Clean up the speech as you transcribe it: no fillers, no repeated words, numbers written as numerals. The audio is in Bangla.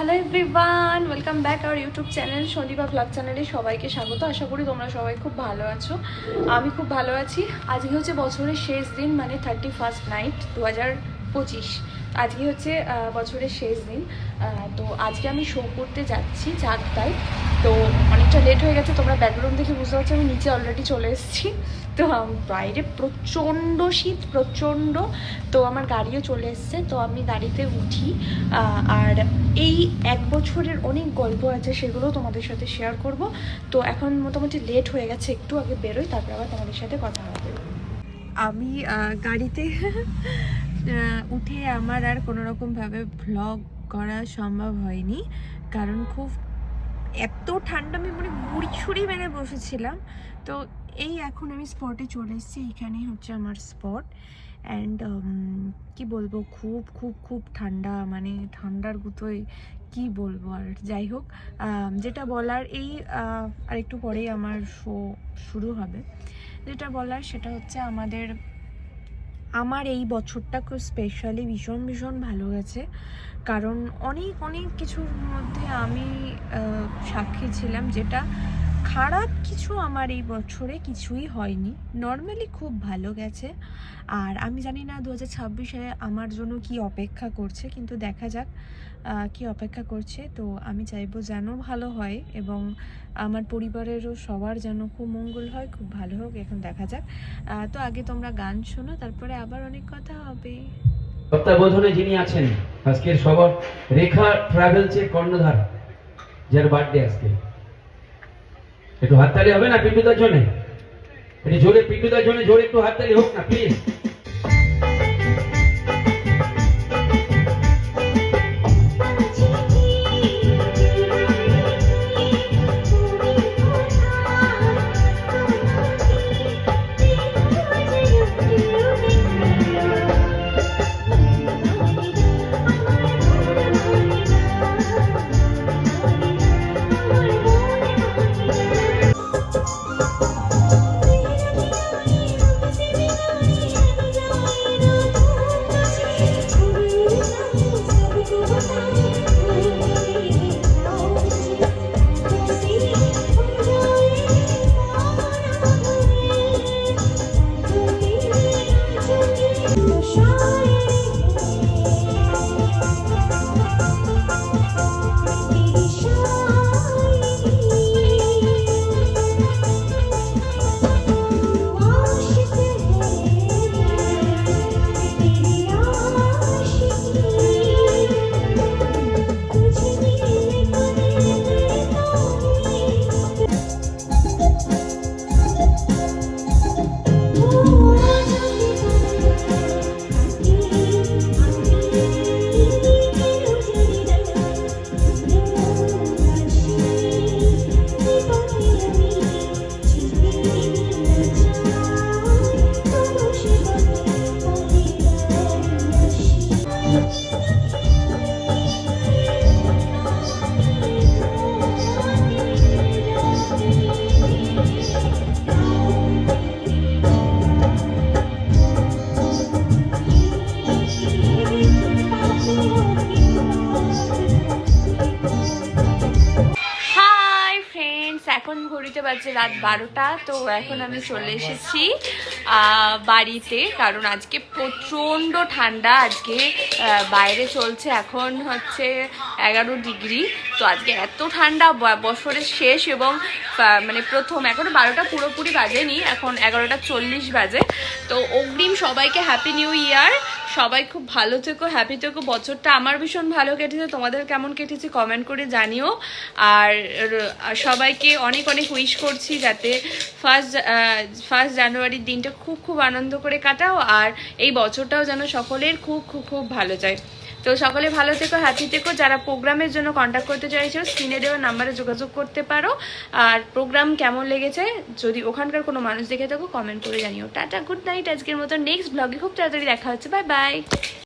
Hello everyone, welcome back our YouTube channel Sandipa blog চ্যানেলে সবাইকে স্বাগত। আশা করি তোমরা সবাই খুব ভালো আছো। আমি খুব ভালো আছি। আজকে হচ্ছে বছরের শেষ দিন, মানে 31st নাইট 2025। আজকে হচ্ছে বছরের শেষ দিন। তো আজকে আমি শো করতে যাচ্ছি 4টায়। তো অনেকটা লেট হয়ে গেছে, তোমরা ব্যাকগ্রাউন্ড দেখে বুঝতে পারছো আমি নিচে অলরেডি চলে এসেছি। তো বাইরে প্রচণ্ড শীত, প্রচণ্ড। তো আমার গাড়িও চলে এসছে, তো আমি গাড়িতে উঠি। আর এই এক বছরের অনেক গল্প আছে, সেগুলো তোমাদের সাথে শেয়ার করব। তো এখন মোটামুটি লেট হয়ে গেছে, একটু আগে বেরোই, তারপর আবার তোমাদের সাথে কথা হবে। আমি গাড়িতে উঠে আমার আর কোনো রকমভাবে ভ্লগ করা সম্ভব হয়নি, কারণ খুব এত ঠান্ডা, আমি মানে মুড়ি ছুরি মেরে বসেছিলাম। তো এই এখন আমি স্পটে চলে এসেছি, এইখানেই হচ্ছে আমার স্পট। অ্যান্ড কি বলবো, খুব খুব খুব ঠান্ডা, মানে ঠান্ডার গুঁতোয় কি বলবো। আর যাই হোক, যেটা বলার, এই আর একটু পরেই আমার শো শুরু হবে। যেটা বলার সেটা হচ্ছে আমার এই বছরটা খুব স্পেশালি ভীষণ ভীষণ ভালো গেছে, কারণ অনেক অনেক কিছুর মধ্যে আমি সাক্ষী ছিলাম, যেটা খারাপ কিছু আমার এই বছরে কিছুই হয়নি, নর্মালি খুব ভালো গেছে। আর আমি জানি না 2026-এ আমার জন্য কি অপেক্ষা করছে, কিন্তু দেখা যাক কি অপেক্ষা করছে। তো আমি চাইবো যেন ভালো হয়, এবং আমার পরিবারেরও সবার যেন খুব মঙ্গল হয়, খুব ভালো হোক। এখন দেখা যাক। তো আগে তোমরা গান শোনো, তারপরে আবার অনেক কথা হবে। তত্ত্বাবধানে যিনি আছেন আজকের সবার, রেখা ট্রাভেলসের কর্ণধার, যার বার্থডে আজকে, একটু হাততালি হবে না পিন্টুদার জন্য? একটু জোরে পিন্টুদার জন্য জোরে একটু হাততালি হোক না প্লিজ। এখন ঘড়িতে বাজে রাত 12টা। তো এখন আমি চলে এসেছি বাড়িতে, কারণ আজকে প্রচণ্ড ঠান্ডা। আজকে বাইরে চলছে এখন হচ্ছে 11 ডিগ্রি। তো আজকে এত ঠান্ডা, বছরের শেষ এবং মানে প্রথম, এখনও 12টা পুরোপুরি বাজেনি, এখন 11টা 40 বাজে। তো অগ্রিম সবাইকে হ্যাপি নিউ ইয়ার। সবাই খুব ভালো থেকো, হ্যাপি থেকো। বছরটা আমার ভীষণ ভালো কেটেছে, তোমাদের কেমন কেটেছে কমেন্ট করে জানিও। আর সবাইকে অনেক অনেক উইশ করছি, যাতে ফার্স্ট জানুয়ারির দিনটা খুব খুব আনন্দ করে কাটাও, আর এই বছরটাও যেন সকলের খুব খুব খুব ভালো যায়। তো সকলে ভালো থেকো, হ্যাপি থেকো। যারা প্রোগ্রামের জন্য কন্ট্যাক্ট করতে চাইছো, স্ক্রিনে দেওয়া নাম্বারে যোগাযোগ করতে পারো। আর প্রোগ্রাম কেমন লেগেছে, যদি ওখানকার কোনো মানুষ দেখে থাকো কমেন্ট করে জানিও। Tata, good night. আজকের মতো নেক্সট ব্লগে খুব তাড়াতাড়ি দেখা হচ্ছে। Bye bye.